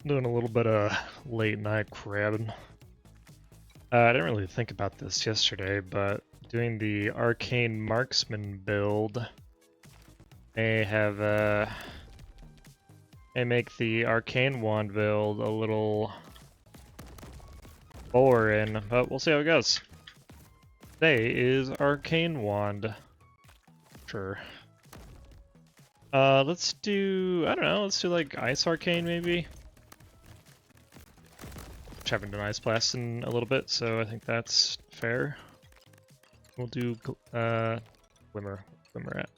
Doing a little bit of late night crabbing. I didn't really think about this yesterday, but doing the Arcane Marksman build may have may make the Arcane Wand build a little boring, but we'll see how it goes. Today is Arcane Wand. Sure. Let's do, I don't know, let's do like Ice Arcane maybe? Which haven't done Ice Blast in a little bit, so I think that's fair. We'll do, Glimmer at.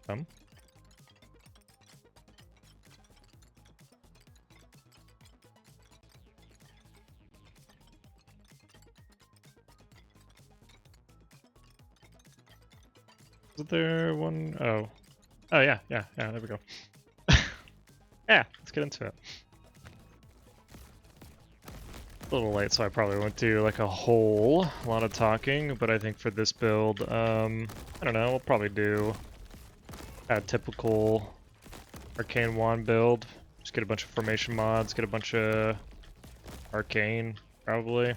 Come. Is there one? Oh. Oh, yeah, there we go. Yeah, let's get into it. A little late, so I probably won't do like a whole lot of talking, but I think for this build, I don't know, we'll probably do a typical Arcane Wand build. Just get a bunch of formation mods, get a bunch of Arcane, probably.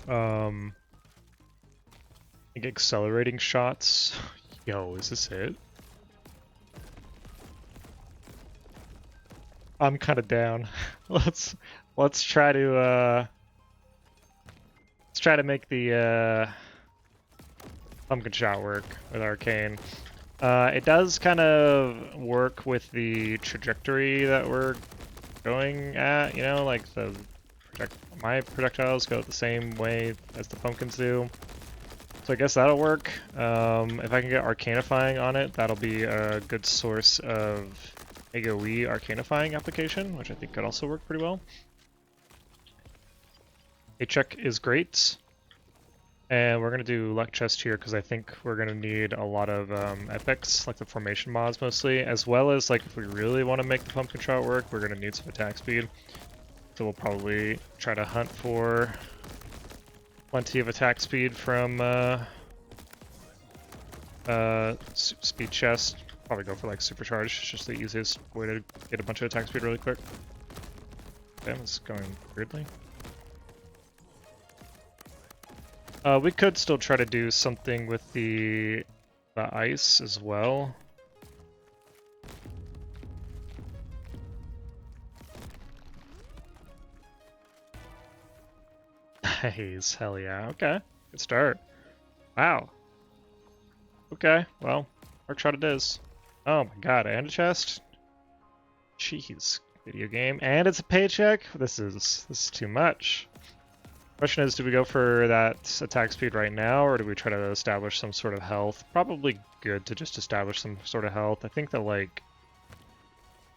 I think accelerating shots. Yo, is this it? I'm kind of down. Let's try to make the pumpkin shot work with Arcane. It does kind of work with the trajectory that we're going at, you know, like my projectiles go the same way as the pumpkins do. So I guess that'll work. If I can get Arcanifying on it, that'll be a good source of AoE Arcanifying application, which I think could also work pretty well. A check is great. And we're going to do luck chest here because I think we're going to need a lot of epics, like the formation mods mostly, as well as like if we really want to make the pumpkin shot work, we're going to need some attack speed. So we'll probably try to hunt for plenty of attack speed from speed chest. Probably go for like supercharge, it's just the easiest way to get a bunch of attack speed really quick. Damn, it's going weirdly. We could still try to do something with the ice as well. Nice, hell yeah. Okay, good start. Wow. Okay, well, arc shot it is. Oh my god, and a chest? Jeez, video game. And it's a paycheck? This is too much. Question is, do we go for that attack speed right now, or do we try to establish some sort of health? Probably good to just establish some sort of health. I think that, like,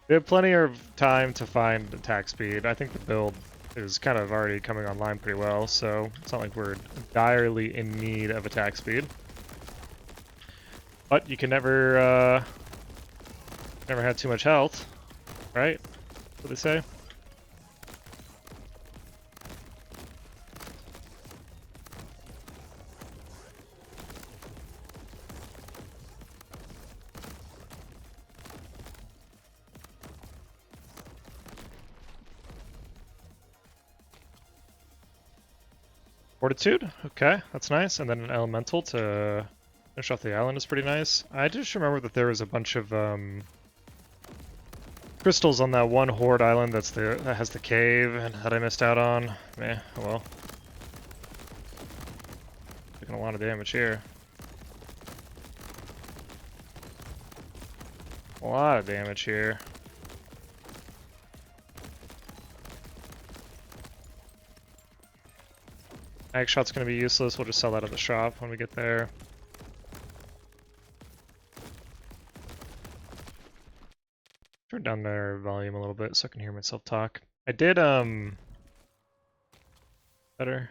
we have plenty of time to find attack speed. I think the build is kind of already coming online pretty well, so it's not like we're direly in need of attack speed. But you can never have too much health, right? That's what they say. Fortitude, okay, that's nice. And then an elemental to finish off the island is pretty nice. I just remember that there was a bunch of crystals on that one horde island that has the cave and that I missed out on. Meh, oh well. Taking a lot of damage here. A lot of damage here. Mag shot's gonna be useless, we'll just sell that at the shop when we get there. Turn down their volume a little bit so I can hear myself talk. I did, better.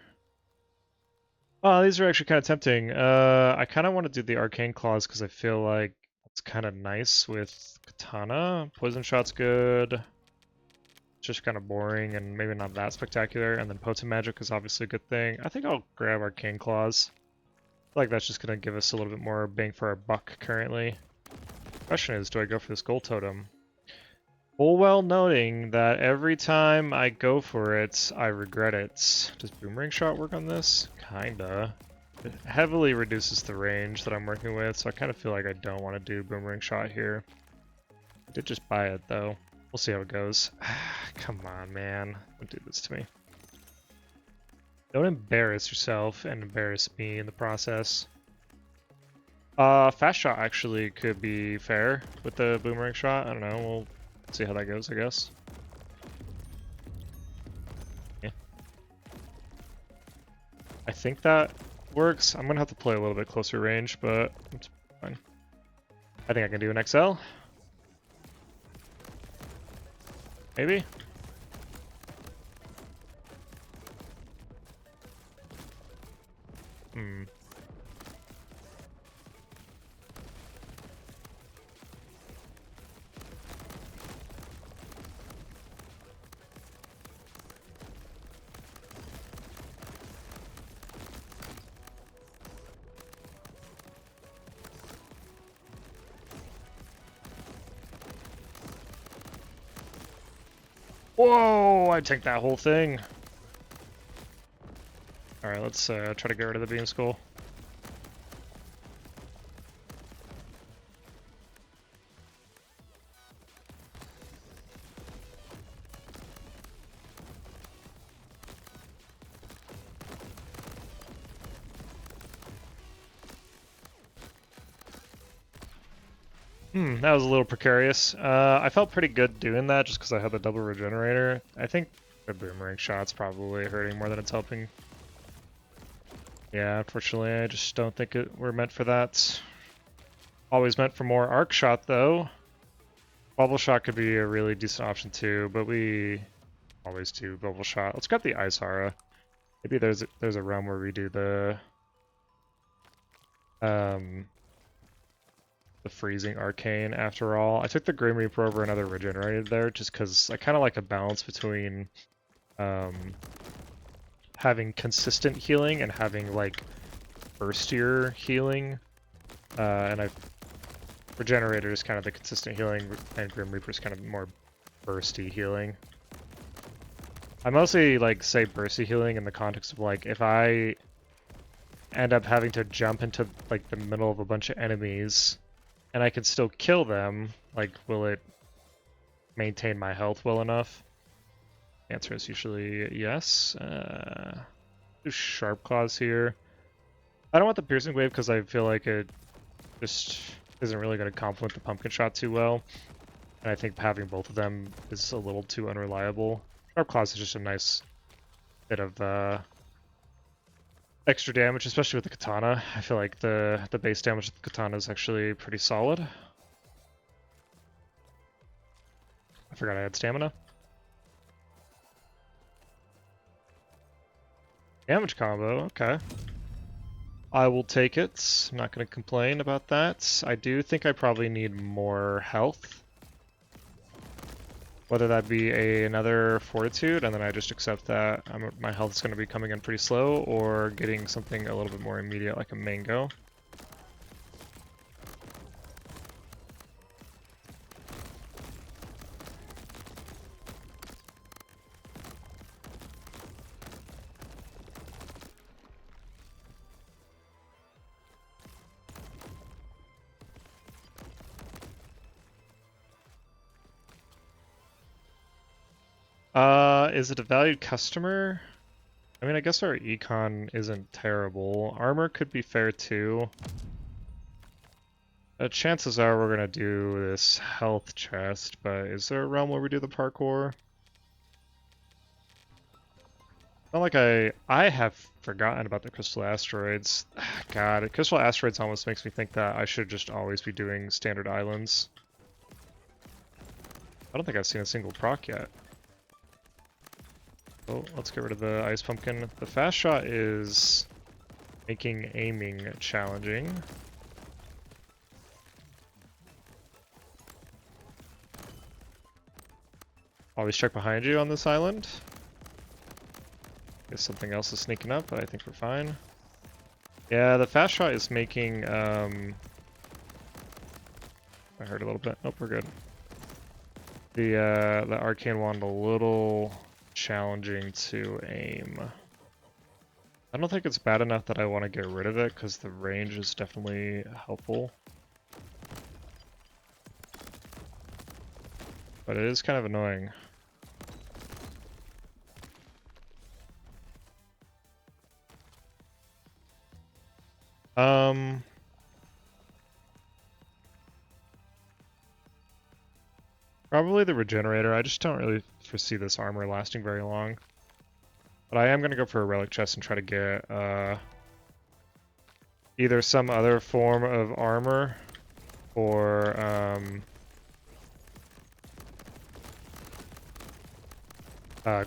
Oh, these are actually kind of tempting. I kind of want to do the Arcane Claws because I feel like it's kind of nice with Katana. Poison Shot's good. Just kind of boring and maybe not that spectacular. And then Potent Magic is obviously a good thing. I think I'll grab Arcane Claws. I feel like that's just going to give us a little bit more bang for our buck currently. Question is, do I go for this Gold Totem? Full well noting that every time I go for it, I regret it. Does boomerang shot work on this? Kinda. It heavily reduces the range that I'm working with, so I kind of feel like I don't want to do boomerang shot here. I did just buy it though. We'll see how it goes. Come on, man. Don't do this to me. Don't embarrass yourself and embarrass me in the process. Fast shot actually could be fair with the boomerang shot. I don't know. We'll see how that goes, I guess. Yeah. I think that works. I'm gonna have to play a little bit closer range, but it's fine. I think I can do an XL. Maybe? Hmm. Whoa! I tanked that whole thing. Alright, let's try to get rid of the beam skull. That was a little precarious. I felt pretty good doing that just because I had the double regenerator. I think the boomerang shot's probably hurting more than it's helping. Yeah, unfortunately, I just don't think we're meant for that. Always meant for more arc shot, though. Bubble shot could be a really decent option, too, but we always do bubble shot. Let's grab the Ice Aura. Maybe there's a realm where we do the freezing arcane after all. I took the Grim Reaper over another regenerated there just because I kind of like a balance between having consistent healing and having like burstier healing. And Regenerator is kind of the consistent healing, and Grim Reaper is kind of more bursty healing. I mostly like say bursty healing in the context of like if I end up having to jump into like the middle of a bunch of enemies and I can still kill them, like will it maintain my health well enough? The answer is usually yes. Do Sharp Claws here. I don't want the Piercing Wave because I feel like it just isn't really going to complement the Pumpkin Shot too well. And I think having both of them is a little too unreliable. Sharp Claws is just a nice bit of extra damage, especially with the katana. I feel like the base damage of the katana is actually pretty solid. I forgot I had stamina. Damage combo, okay. I will take it. I'm not going to complain about that. I do think I probably need more health. Whether that be another Fortitude, and then I just accept that my health is going to be coming in pretty slow, or getting something a little bit more immediate like a Mango. Is it a valued customer? I mean, I guess our econ isn't terrible. Armor could be fair too. Chances are we're gonna do this health chest, but is there a realm where we do the parkour? Not like I have forgotten about the crystal asteroids. God, crystal asteroids almost makes me think that I should just always be doing standard islands. I don't think I've seen a single proc yet. Oh, let's get rid of the ice pumpkin. The fast shot is making aiming challenging. Always check behind you on this island. Guess something else is sneaking up, but I think we're fine. Yeah, the fast shot is making, I heard a little bit. Nope, we're good. The arcane wand a little challenging to aim. I don't think it's bad enough that I want to get rid of it because the range is definitely helpful. But it is kind of annoying. Probably the regenerator. I just don't really foresee this armor lasting very long. But I am going to go for a relic chest and try to get either some other form of armor or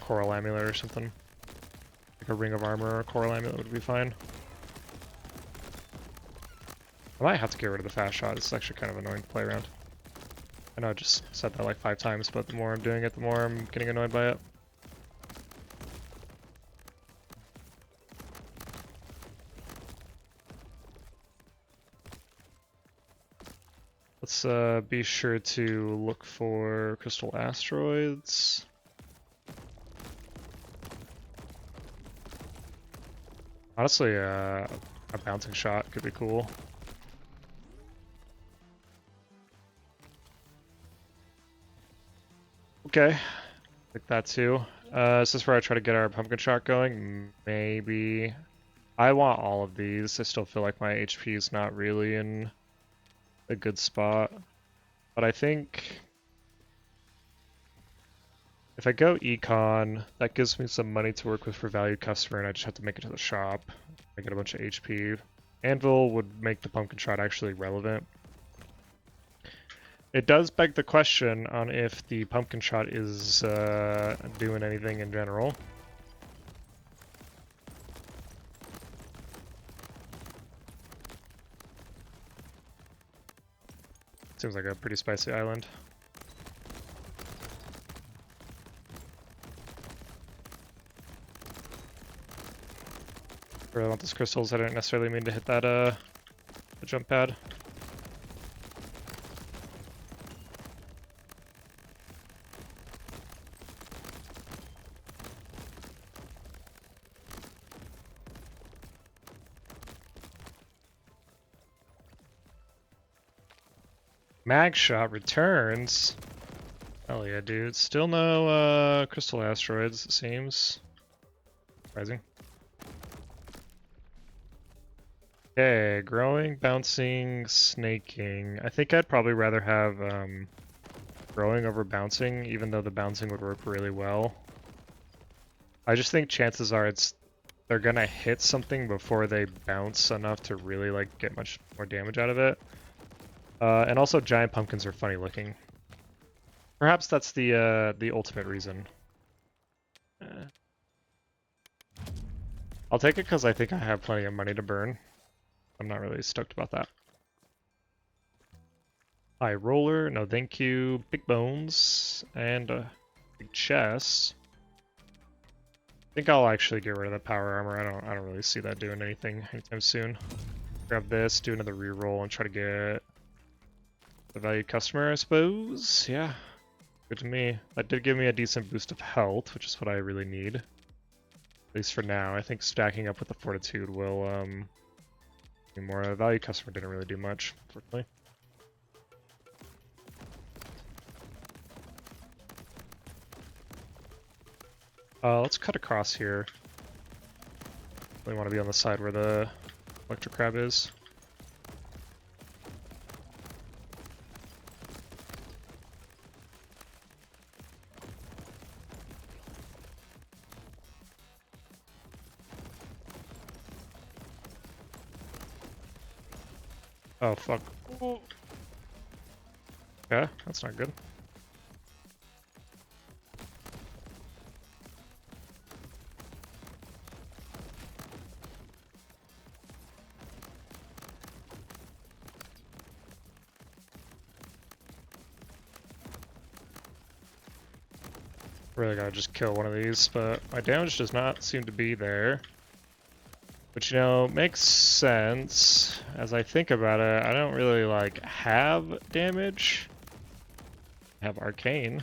coral amulet or something. Like a ring of armor or a coral amulet would be fine. I might have to get rid of the fast shot. This is actually kind of annoying to play around. I know I just said that like 5 times, but the more I'm doing it, the more I'm getting annoyed by it. Let's be sure to look for crystal asteroids. Honestly, a bouncing shot could be cool. Okay, like that too. Is this where I try to get our pumpkin shot going? Maybe. I want all of these. I still feel like my HP is not really in a good spot. But I think if I go econ, that gives me some money to work with for valued customer, and I just have to make it to the shop. I get a bunch of HP. Anvil would make the pumpkin shot actually relevant. It does beg the question on if the pumpkin shot is doing anything in general. Seems like a pretty spicy island. Really want those crystals. I didn't necessarily mean to hit that the jump pad. Mag shot returns. Hell yeah, dude. Still no crystal asteroids, it seems. Surprising. Okay, growing, bouncing, snaking. I think I'd probably rather have growing over bouncing, even though the bouncing would work really well. I just think chances are they're gonna hit something before they bounce enough to really like get much more damage out of it. And also giant pumpkins are funny looking. Perhaps that's the ultimate reason. I'll take it because I think I have plenty of money to burn. I'm not really stoked about that. High roller, no thank you. Big bones and big chest. I think I'll actually get rid of the power armor. I don't really see that doing anything anytime soon. Grab this, do another reroll, and try to get the valued customer, I suppose. Yeah, good to me. That did give me a decent boost of health, which is what I really need. At least for now. I think stacking up with the fortitude will be more. The valued customer didn't really do much, unfortunately. Let's cut across here. We want to be on the side where the electric crab is. Oh, fuck. Yeah, that's not good. Really gotta just kill one of these, but my damage does not seem to be there. Which, you know, makes sense. As I think about it, I don't really, like, have damage. I have Arcane.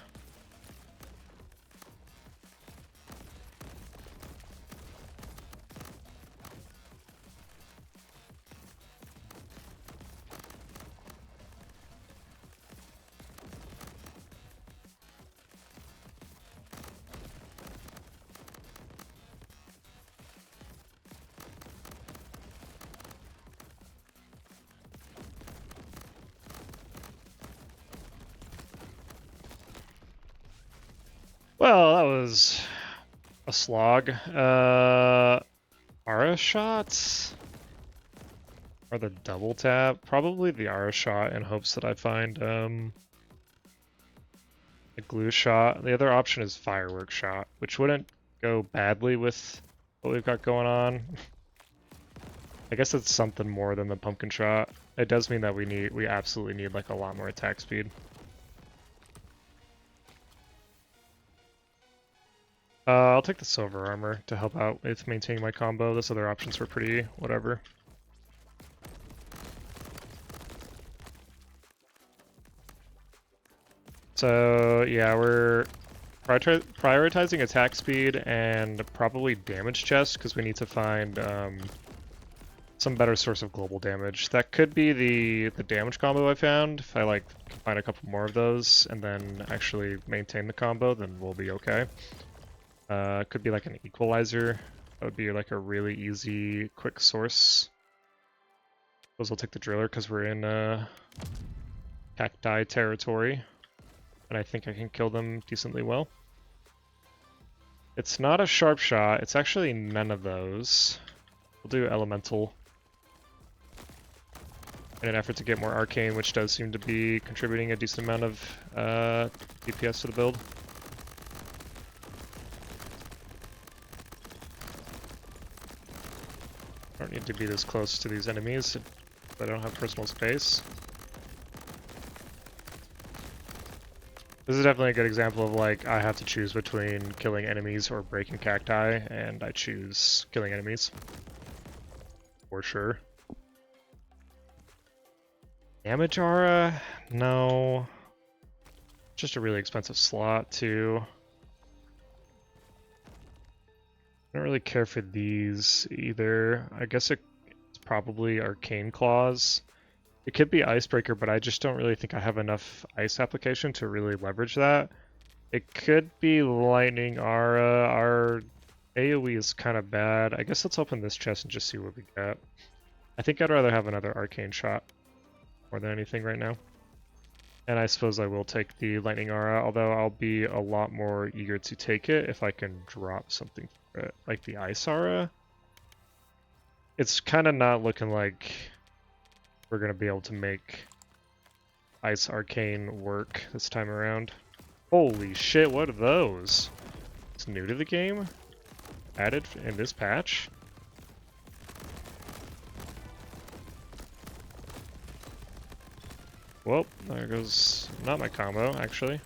Well, that was a slog. Aura shots? Or the double tap? Probably the Aura shot in hopes that I find a glue shot. The other option is firework shot, which wouldn't go badly with what we've got going on. I guess it's something more than the pumpkin shot. It does mean that we absolutely need like a lot more attack speed. I'll take the silver armor to help out with maintaining my combo. Those other options were pretty whatever. So yeah, we're prioritizing attack speed and probably damage chest because we need to find some better source of global damage. That could be the damage combo I found. If I like can find a couple more of those and then actually maintain the combo, then we'll be okay. Could be like an equalizer. That would be like a really easy, quick source. Suppose I'll take the driller because we're in cacti territory. And I think I can kill them decently well. It's not a sharp shot, it's actually none of those. We'll do elemental in an effort to get more arcane, which does seem to be contributing a decent amount of DPS to the build. I don't need to be this close to these enemies if I don't have personal space. This is definitely a good example of like, I have to choose between killing enemies or breaking cacti, and I choose killing enemies. For sure. Damage aura? No. Just a really expensive slot, too. I don't really care for these either. I guess it's probably Arcane Claws. It could be Icebreaker, but I just don't really think I have enough ice application to really leverage that. It could be Lightning Aura. Our AoE is kind of bad. I guess let's open this chest and just see what we get. I think I'd rather have another Arcane shot more than anything right now. And I suppose I will take the Lightning Aura, although I'll be a lot more eager to take it if I can drop something for it. Like the Ice Aura. It's kind of not looking like we're going to be able to make Ice Arcane work this time around. Holy shit, what are those? It's new to the game? Added in this patch? Well, there goes not my combo, actually.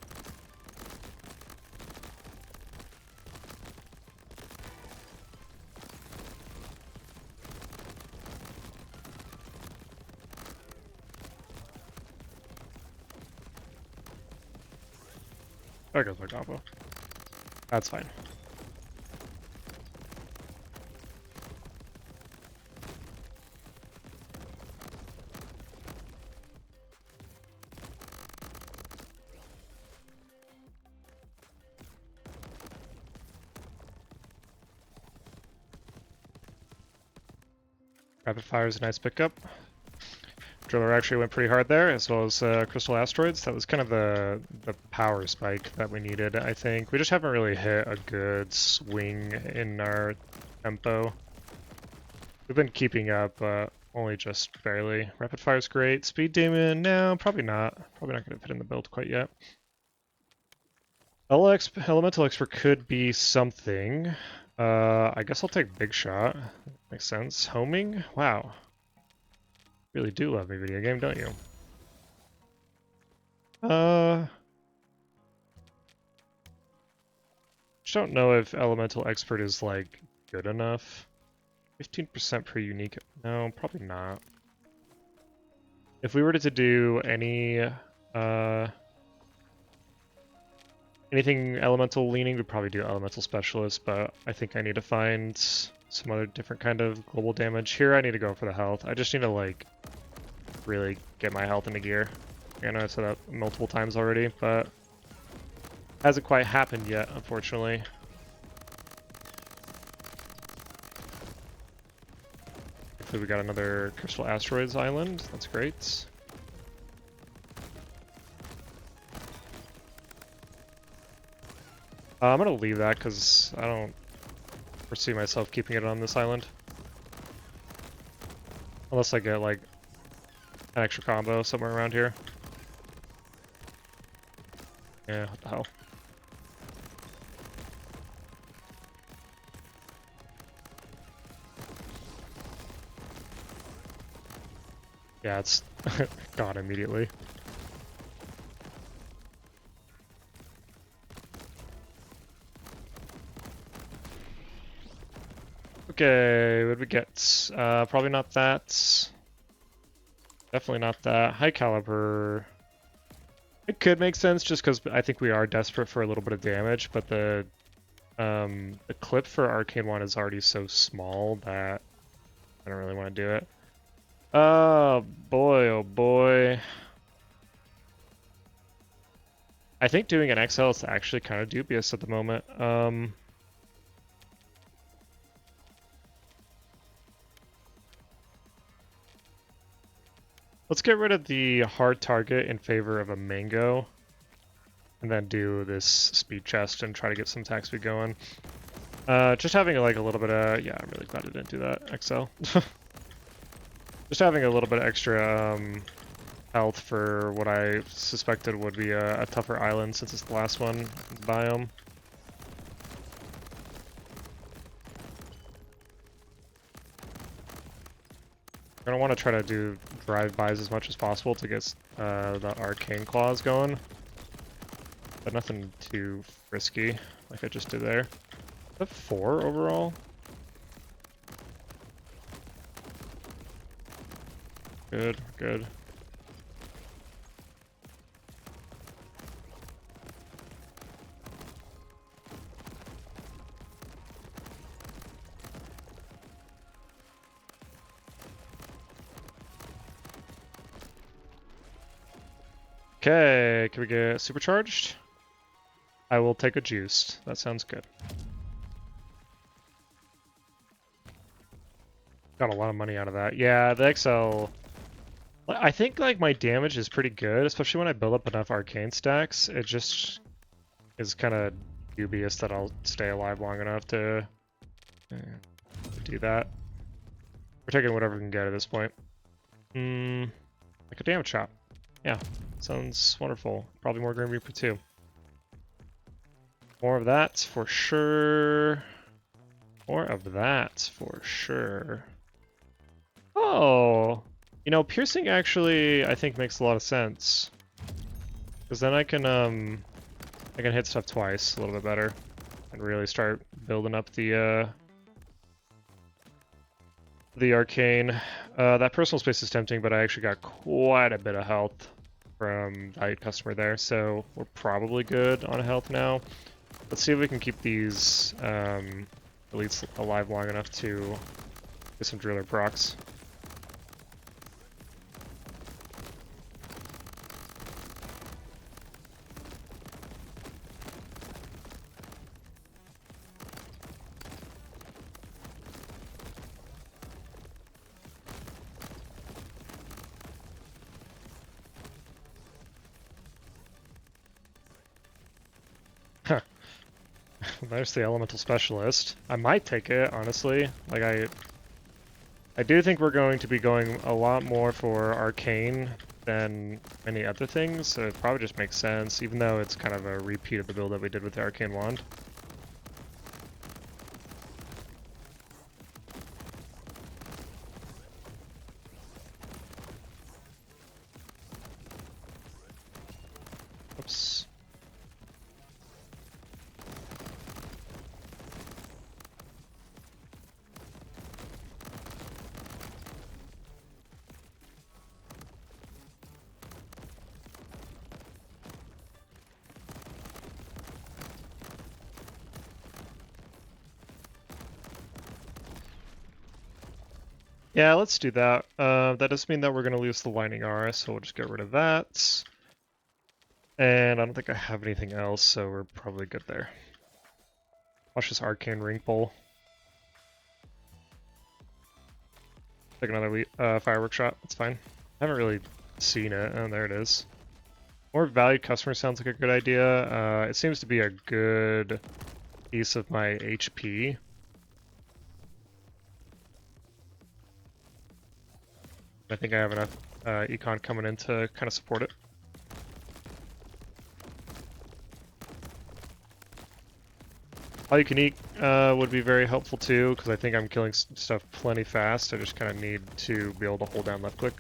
There goes my combo. That's fine. Rapid Fire is a nice pickup. Driller actually went pretty hard there, as well as Crystal Asteroids. That was kind of the power spike that we needed, I think. We just haven't really hit a good swing in our tempo. We've been keeping up, but only just barely. Rapid Fire's great. Speed Demon, no, probably not. Probably not going to fit in the build quite yet. Elemental Expert could be something. I guess I'll take Big Shot. Makes sense. Homing? Wow. Really do love me video game, don't you? Just don't know if Elemental Expert is like good enough. 15% per unique. No, probably not. If we were to do anything elemental leaning, we'd probably do Elemental Specialist, but I think I need to find some other different kind of global damage. Here I need to go for the health. I just need to like really get my health into gear. I know I said that multiple times already, but hasn't quite happened yet, unfortunately. Hopefully we got another Crystal Asteroids Island. That's great. I'm gonna leave that because I don't foresee myself keeping it on this island. Unless I get like an extra combo somewhere around here. Yeah, what the hell. Yeah, it's gone immediately. Okay, what did we get? Probably not that. Definitely not that. High caliber. It could make sense just because I think we are desperate for a little bit of damage, but the clip for Arcane 1 is already so small that I don't really want to do it. Oh boy, oh boy. I think doing an XL is actually kind of dubious at the moment. Let's get rid of the hard target in favor of a mango. And then do this speed chest and try to get some attack speed going. Just having like a little bit of... Yeah, I'm really glad I didn't do that, XL. Just having a little bit of extra health for what I suspected would be a tougher island since it's the last one biome. I'm gonna want to try to do drive-bys as much as possible to get the arcane claws going. But nothing too risky, like I just did there. Is that 4 overall? Good, good. Okay, can we get supercharged? I will take a juiced. That sounds good. Got a lot of money out of that. Yeah, the XL... I think like my damage is pretty good, especially when I build up enough arcane stacks. It just is kind of dubious that I'll stay alive long enough to do that. We're taking whatever we can get at this point. Like a damage shot. Yeah, sounds wonderful. Probably more Grim Reaper too. More of that for sure. More of that for sure. Oh, you know, piercing actually I think makes a lot of sense. Because then I can hit stuff twice a little bit better and really start building up the arcane. That personal space is tempting, but I actually got quite a bit of health from the customer there, so we're probably good on health now. Let's see if we can keep these elites alive long enough to get some driller procs. There's the elemental specialist. I might take it, honestly. Like I do think we're going to be going a lot more for arcane than many other things, so it probably just makes sense, even though it's kind of a repeat of the build that we did with the arcane wand. Oops. Yeah, let's do that. That does mean that we're going to lose the lightning aura, so we'll just get rid of that. And I don't think I have anything else, so we're probably good there. Watch this arcane ring pull. Take another firework shot, that's fine. I haven't really seen it. Oh, there it is. More valued customer sounds like a good idea. It seems to be a good piece of my HP. I think I have enough econ coming in to kind of support it. All you can eat would be very helpful too, because I think I'm killing stuff plenty fast. I just kind of need to be able to hold down left click.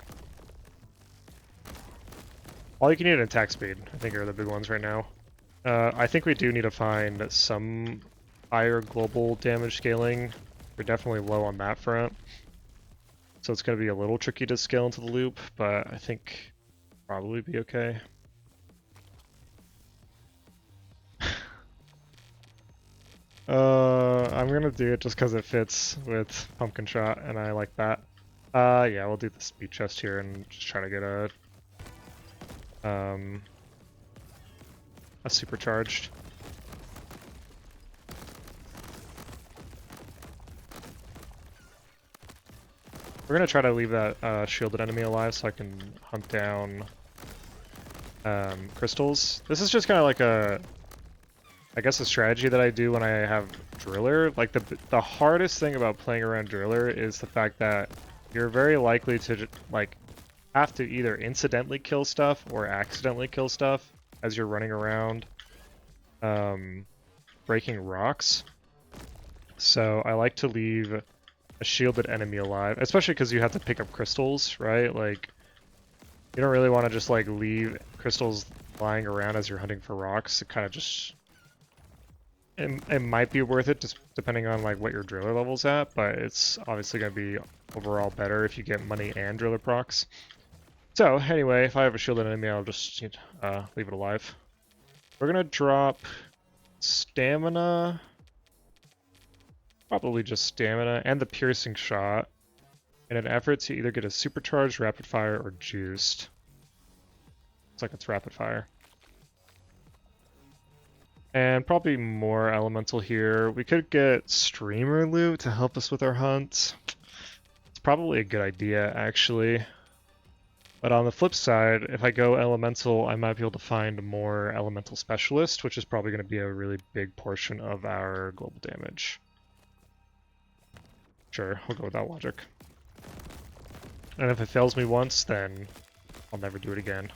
All you can eat and attack speed, I think, are the big ones right now. I think we do need to find some higher global damage scaling. We're definitely low on that front. So it's going to be a little tricky to scale into the loop, but I think probably be okay. I'm gonna do it just because it fits with Pumpkin Shot, and I like that. Yeah, we'll do the speed chest here and just try to get a supercharged. We're gonna try to leave that shielded enemy alive so I can hunt down crystals. This is just kind of like I guess a strategy that I do when I have Driller. Like the hardest thing about playing around Driller is the fact that you're very likely to like have to either incidentally kill stuff or accidentally kill stuff as you're running around breaking rocks. So I like to leave a shielded enemy alive, especially because you have to pick up crystals, right? Like you don't really want to just like leave crystals lying around as you're hunting for rocks. It kind of just it might be worth it just depending on like what your driller level's at, but it's obviously going to be overall better if you get money and driller procs. So anyway, if I have a shielded enemy, I'll just leave it alive. We're gonna drop stamina, probably just stamina, and the piercing shot in an effort to either get a supercharged, rapid fire, or juiced. Looks like it's rapid fire. And probably more elemental here. We could get streamer loot to help us with our hunt. It's probably a good idea, actually. But on the flip side, if I go elemental, I might be able to find more elemental specialist, which is probably going to be a really big portion of our global damage. Sure, we'll go with that logic. And if it fails me once, then I'll never do it again.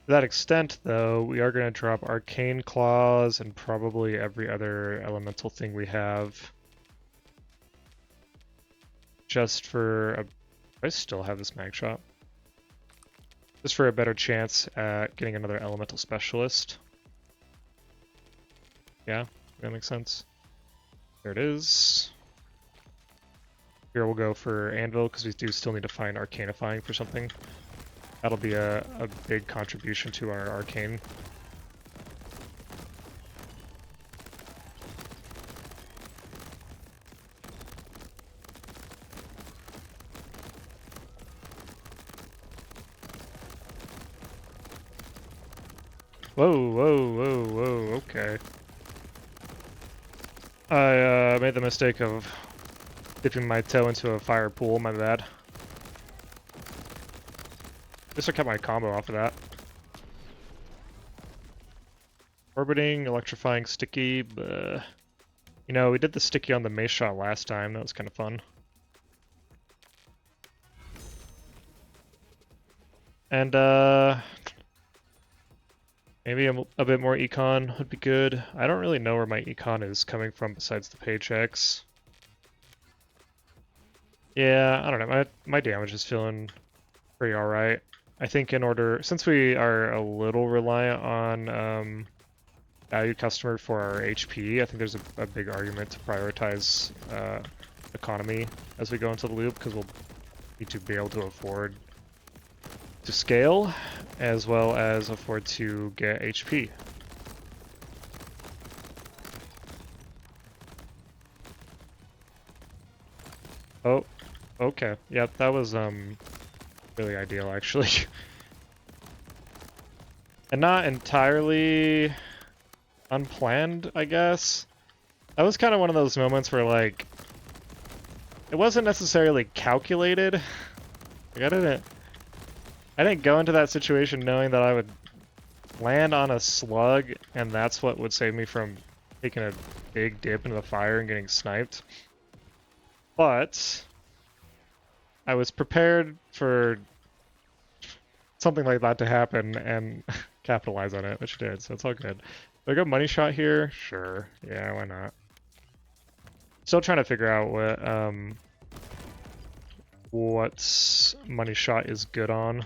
To that extent, though, we are going to drop Arcane Claws and probably every other elemental thing we have. Just for a... I still have this mag shot. Just for a better chance at getting another elemental specialist. Yeah, that makes sense. There it is. Here we'll go for Anvil, because we do still need to find Arcanifying for something. That'll be a big contribution to our Arcane. Whoa, whoa, whoa, whoa, okay. I made the mistake of dipping my toe into a fire pool, my bad. Guess I kept my combo off of that. Orbiting, electrifying, sticky, but... You know, we did the sticky on the mace shot last time, that was kind of fun. And, maybe a bit more econ would be good. I don't really know where my econ is coming from besides the paychecks. Yeah, I don't know, my damage is feeling pretty alright. I think in order, since we are a little reliant on valued customer for our HP, I think there's a big argument to prioritize economy as we go into the loop, because we'll need to be able to afford to scale, as well as afford to get HP. Oh, okay. Yep, that was really ideal actually. And not entirely unplanned, I guess. That was kind of one of those moments where like it wasn't necessarily calculated. Like I didn't go into that situation knowing that I would land on a slug and that's what would save me from taking a big dip into the fire and getting sniped. But I was prepared for something like that to happen and capitalize on it, which did, so it's all good. Do I go money shot here? Sure. Yeah, why not? Still trying to figure out what money shot is good on.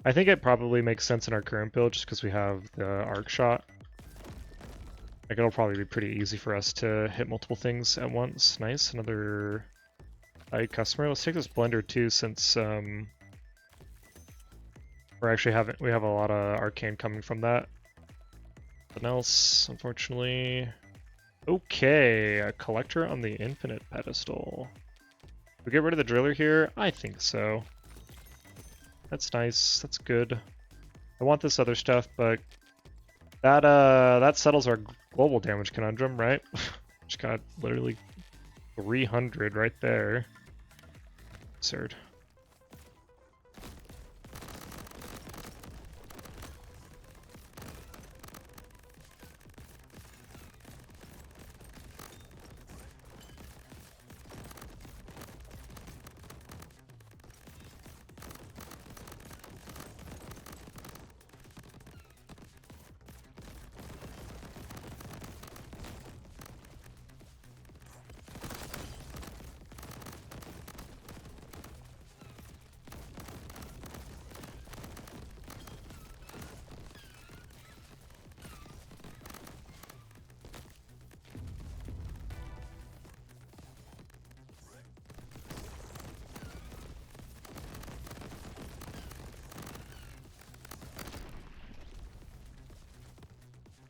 I think it probably makes sense in our current build just because we have the arc shot. Like it'll probably be pretty easy for us to hit multiple things at once. Nice, another customer. Let's take this blender too since we have a lot of arcane coming from that. Nothing else, unfortunately. Okay, a collector on the infinite pedestal. We get rid of the driller here? I think so. That's nice. That's good. I want this other stuff, but that settles our global damage conundrum, right? Just got literally 300 right there. Absurd.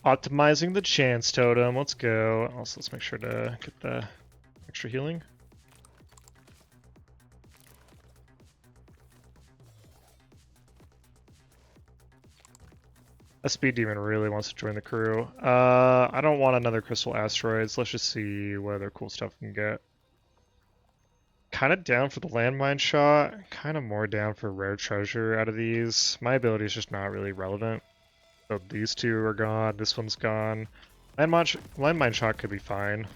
Optimizing the chance totem. Let's go. Also, let's make sure to get the extra healing. A speed demon really wants to join the crew. I don't want another crystal asteroids. Let's just see what other cool stuff we can get. Kind of down for the landmine shot. Kind of more down for rare treasure out of these. My ability is just not really relevant. So these two are gone. This one's gone. Landmine shot could be fine.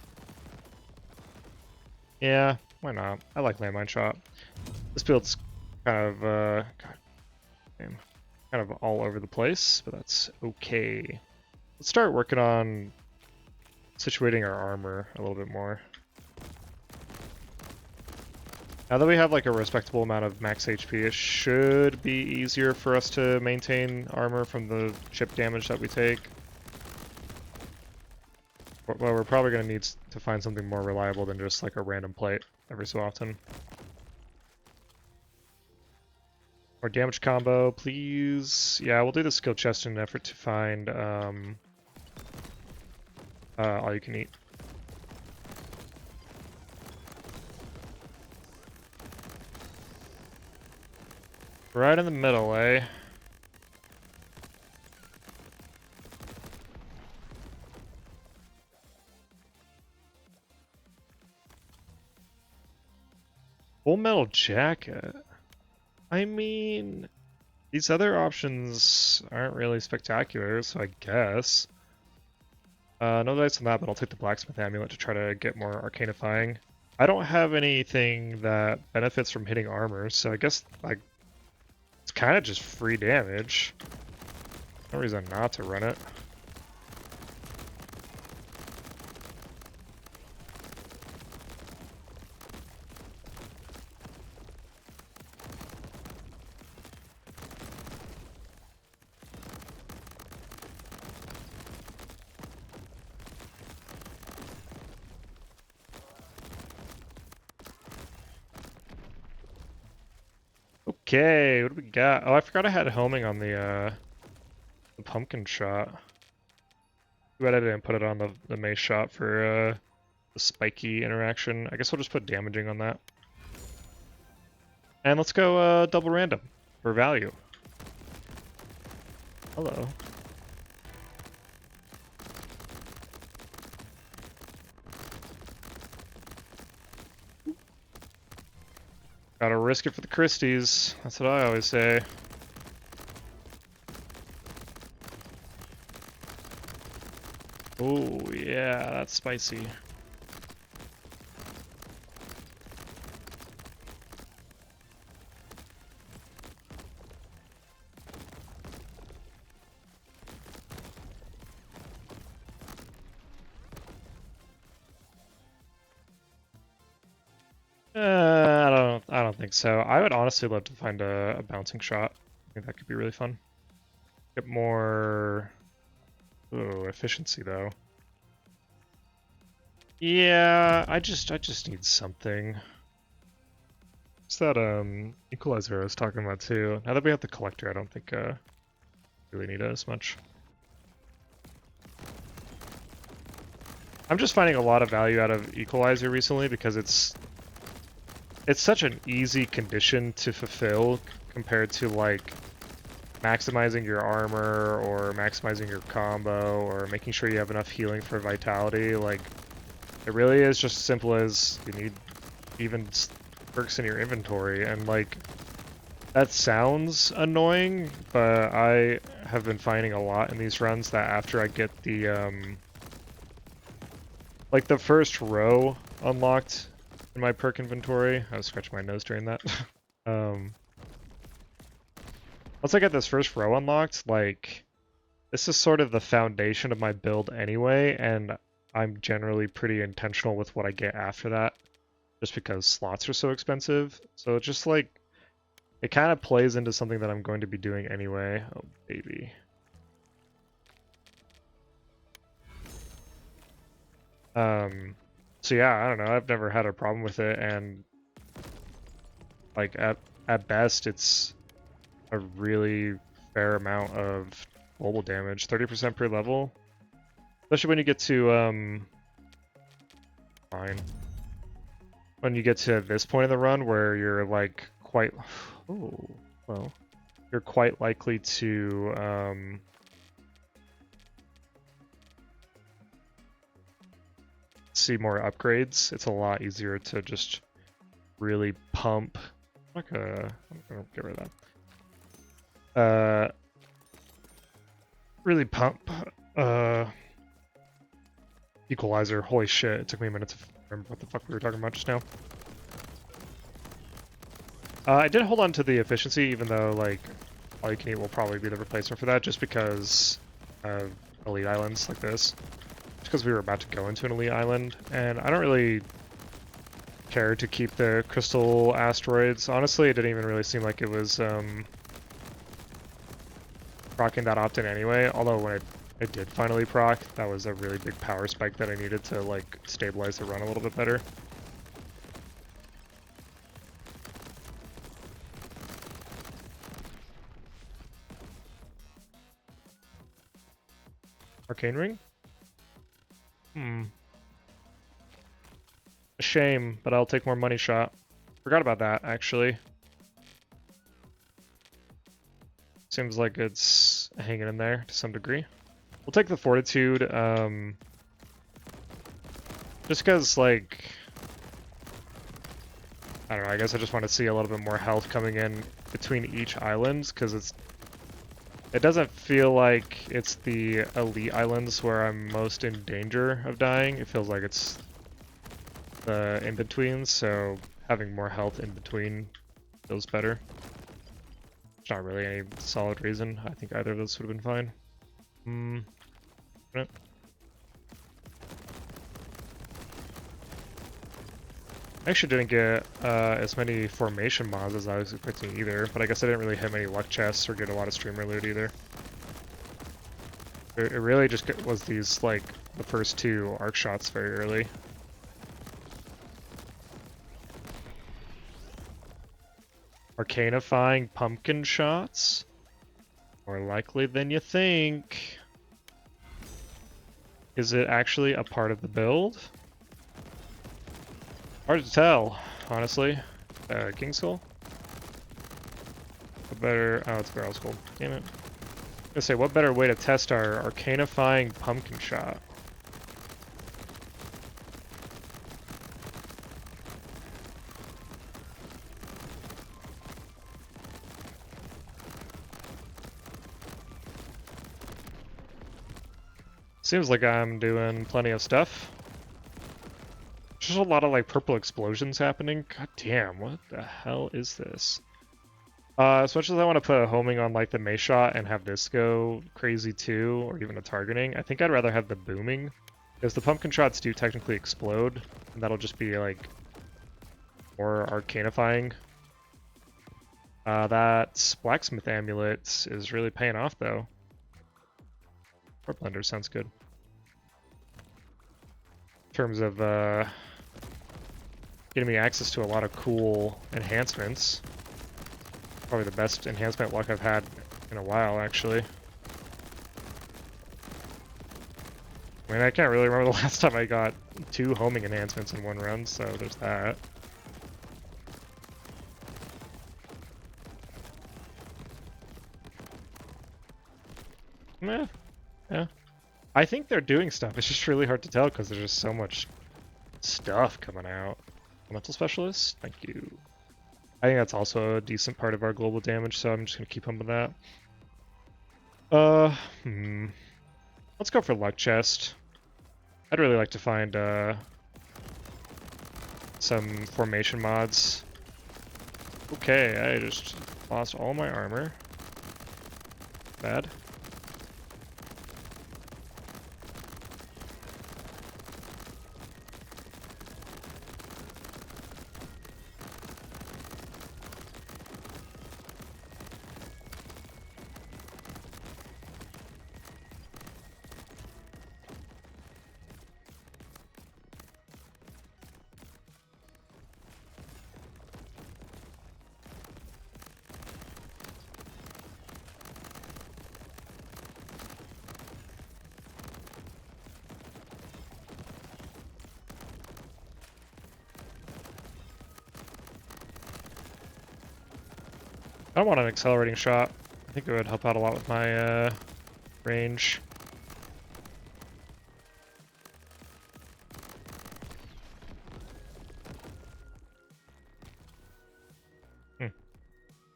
Yeah, why not? I like landmine shot. This build's kind of kind of all over the place, but that's okay. Let's start working on situating our armor a little bit more. Now that we have like a respectable amount of max HP, it should be easier for us to maintain armor from the chip damage that we take. But we're probably going to need to find something more reliable than just like a random plate every so often. Or damage combo, please. Yeah, we'll do the skill chest in an effort to find all you can eat. Right in the middle, eh? Full metal jacket. I mean, these other options aren't really spectacular, so I guess. No dice on that, but I'll take the blacksmith amulet to try to get more arcanifying. I don't have anything that benefits from hitting armor, so I guess like it's kind of just free damage. No reason not to run it. Okay, what do we got? Oh, I forgot I had homing on the pumpkin shot. Too bad I didn't put it on the mace shot for the spiky interaction. I guess we'll just put damaging on that. And let's go double random for value. Hello. Gotta risk it for the Christies. That's what I always say. Oh, yeah, that's spicy. I don't think so. I would honestly love to find a bouncing shot. I think that could be really fun. Get more efficiency though. Yeah, I just need something. It's that equalizer I was talking about too. Now that we have the collector, I don't think really need it as much. I'm just finding a lot of value out of equalizer recently because it's such an easy condition to fulfill compared to like maximizing your armor or maximizing your combo or making sure you have enough healing for vitality. Like, it really is just as simple as you need even perks in your inventory, and like, that sounds annoying, but I have been finding a lot in these runs that after I get the like the first row unlocked in my perk inventory. I was scratching my nose during that. Once I get this first row unlocked, like, this is sort of the foundation of my build anyway, and I'm generally pretty intentional with what I get after that, just because slots are so expensive. So it's just like, it kind of plays into something that I'm going to be doing anyway. Oh, baby. So yeah, I don't know, I've never had a problem with it, and like at best it's a really fair amount of global damage, 30% per level. Especially when you get to fine. When you get to this point in the run where you're like quite you're quite likely to see more upgrades. It's a lot easier to just really pump. I'm gonna get rid of that. Really pump equalizer. Holy shit, it took me a minute to remember what the fuck we were talking about just now. I did hold on to the efficiency, even though like all you can eat will probably be the replacement for that, just because of elite islands like this. Just because we were about to go into an elite island, and I don't really care to keep the crystal asteroids. Honestly, it didn't even really seem like it was proccing that often anyway, although when it did finally proc, that was a really big power spike that I needed to like stabilize the run a little bit better. Arcane ring? A shame, but I'll take more money shot. Forgot about that, actually. Seems like it's hanging in there to some degree. We'll take the fortitude, just because, like, I don't know, I guess I just want to see a little bit more health coming in between each island, because it doesn't feel like it's the elite islands where I'm most in danger of dying. It feels like it's the in-betweens, so having more health in between feels better. There's not really any solid reason. I think either of those would have been fine. Right. I actually didn't get as many formation mods as I was expecting either, but I guess I didn't really hit many luck chests or get a lot of streamer loot either. It really just was these, like, the first two arc shots very early. Arcanifying pumpkin shots? More likely than you think. Is it actually a part of the build? Hard to tell, honestly. King Skull? What better... Oh, it's Barrel Skull. Damn it. I was gonna say, what better way to test our arcanifying pumpkin shot? Seems like I'm doing plenty of stuff. There's just a lot of like purple explosions happening. God damn, what the hell is this? As much as I want to put a homing on like the May shot and have this go crazy too, or even a targeting, I think I'd rather have the booming. Because the pumpkin shots do technically explode, and that'll just be like more arcanifying. That blacksmith amulet is really paying off though. Or blender sounds good. In terms of getting me access to a lot of cool enhancements. Probably the best enhancement luck I've had in a while, actually. I mean, I can't really remember the last time I got 2 homing enhancements in one run, so there's that. Meh. Yeah. I think they're doing stuff. It's just really hard to tell because there's just so much stuff coming out. Elemental Specialist? Thank you. I think that's also a decent part of our global damage, so I'm just gonna keep pumping that. Let's go for Luck Chest. I'd really like to find some formation mods. Okay, I just lost all my armor. Bad. I don't want an accelerating shot. I think it would help out a lot with my range.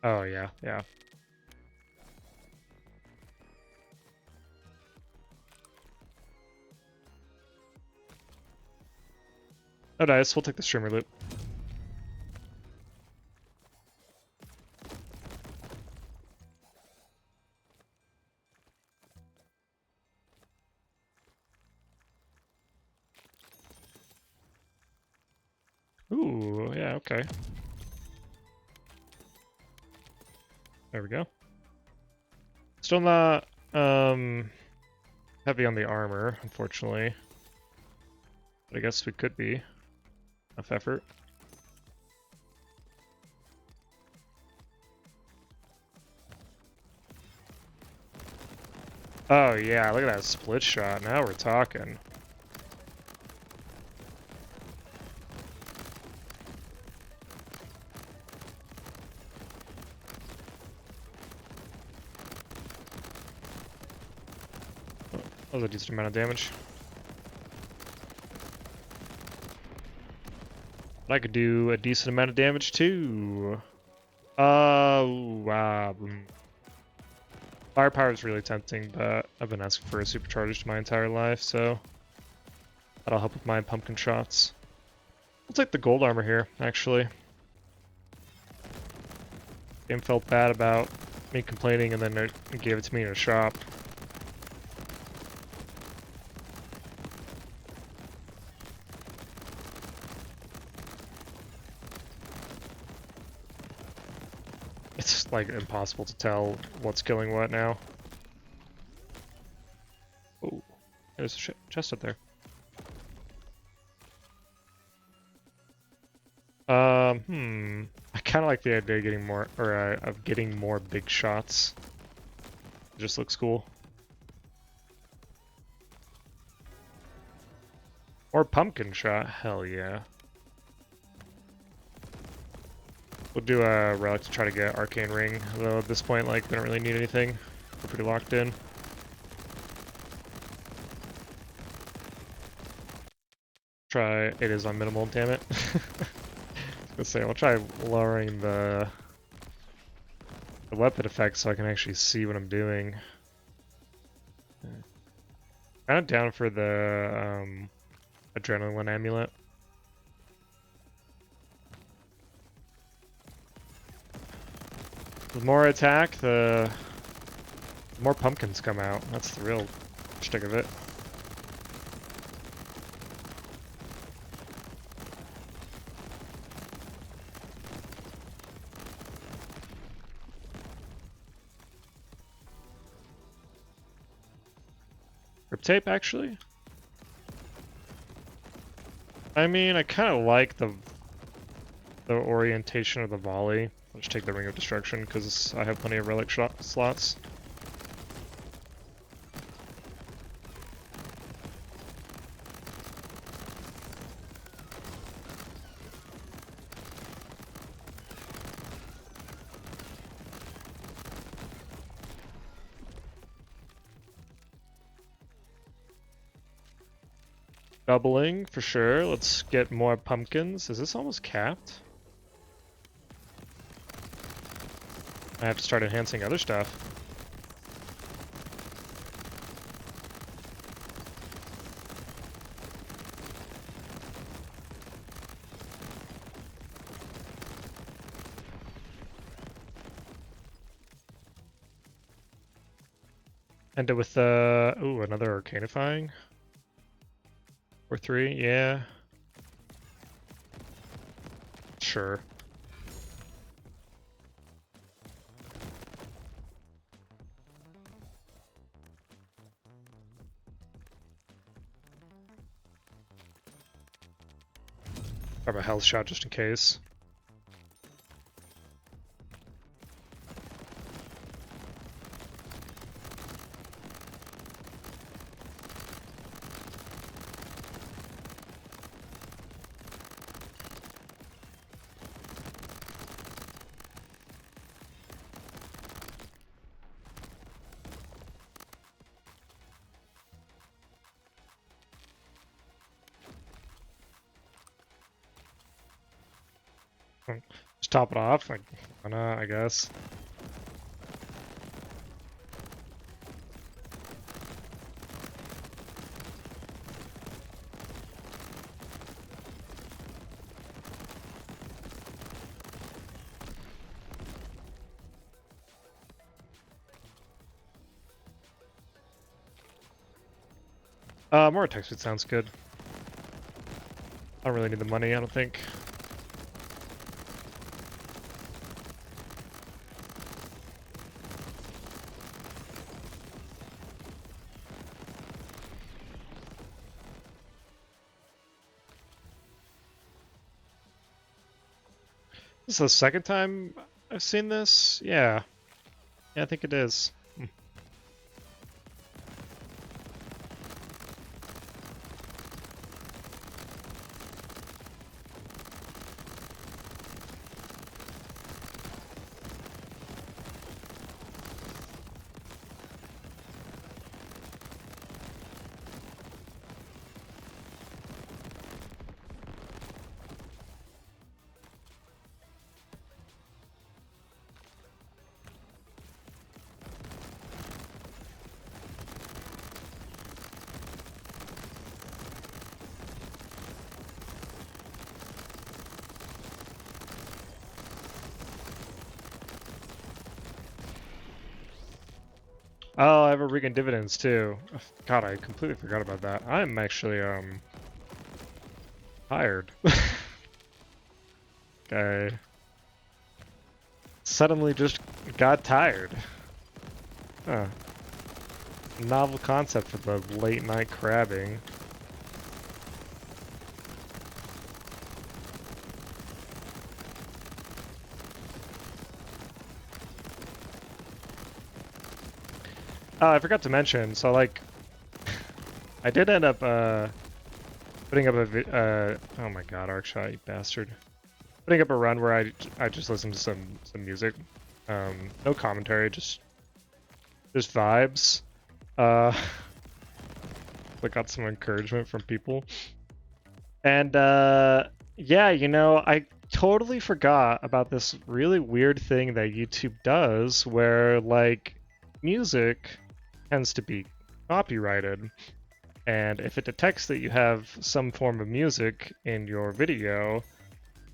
Oh yeah, yeah. No dice, we'll take the streamer loop. Ooh, yeah, okay. There we go. Still not heavy on the armor, unfortunately. But I guess we could be. Enough effort. Oh yeah, look at that split shot. Now we're talking. Oh, that was a decent amount of damage. But I could do a decent amount of damage too. Wow. Firepower is really tempting, but I've been asking for a supercharged my entire life, so that'll help with my pumpkin shots. I'll take the gold armor here, actually. Game felt bad about me complaining, and then it gave it to me in a shop. It's like impossible to tell what's killing what now. Oh, there's a chest up there. I kind of like the idea of getting more, or of getting more big shots. It just looks cool. Or pumpkin shot, hell yeah. We'll do a relic to try to get Arcane Ring, though at this point, like, we don't really need anything. We're pretty locked in. Try, it is on minimal, damn it. Let's say, I'll try lowering the weapon effect so I can actually see what I'm doing. Kind of down for the adrenaline amulet. The more I attack, the more pumpkins come out. That's the real shtick of it. Grip tape, actually? I mean, I kind of like the orientation of the volley. I'll just take the Ring of Destruction because I have plenty of relic slots. Doubling for sure. Let's get more pumpkins. Is this almost capped? I have to start enhancing other stuff. End it with ooh, another Arcanifying. Or 3, yeah. Sure. Grab a health shot just in case. Just top it off, like, why not, I guess. More attack speed sounds good. I don't really need the money, I don't think. This is the second time I've seen this? Yeah. Yeah, I think it is. Oh, I have a Regan Dividends too. God, I completely forgot about that. I'm actually, tired. Okay. Suddenly just got tired. Huh. Novel concept for the late night crabbing. Oh, I forgot to mention, so like, I did end up, putting up a oh my god, Arcshot, you bastard. putting up a run where I just listen to some music. No commentary, just vibes. I got some encouragement from people. And yeah, you know, I totally forgot about this really weird thing that YouTube does where like music tends to be copyrighted. And if it detects that you have some form of music in your video,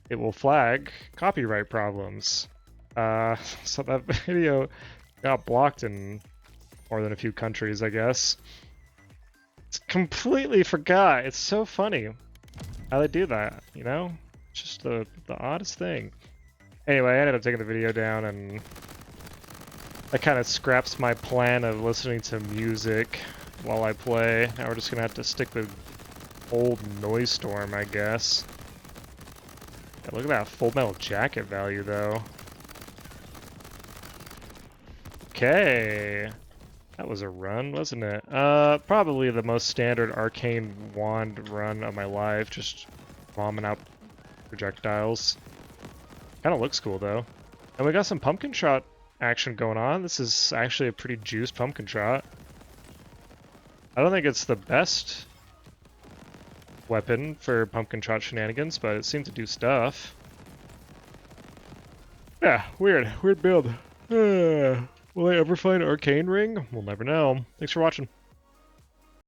it will flag copyright problems. So that video got blocked in more than a few countries, I guess. It's completely forgot. It's so funny how they do that, you know? It's just the oddest thing. Anyway, I ended up taking the video down, and that kind of scraps my plan of listening to music while I play. Now we're just gonna have to stick with old Noise Storm, I guess. Yeah, look at that Full Metal Jacket value, though. Okay. That was a run, wasn't it? Probably the most standard Arcane wand run of my life, just bombing out projectiles. Kind of looks cool, though. And we got some pumpkin shot action going on. This is actually a pretty juiced pumpkin shot. I don't think it's the best weapon for pumpkin shot shenanigans, but it seems to do stuff. Yeah, weird build. Will I ever find Arcane Ring? We'll never know. Thanks for watching.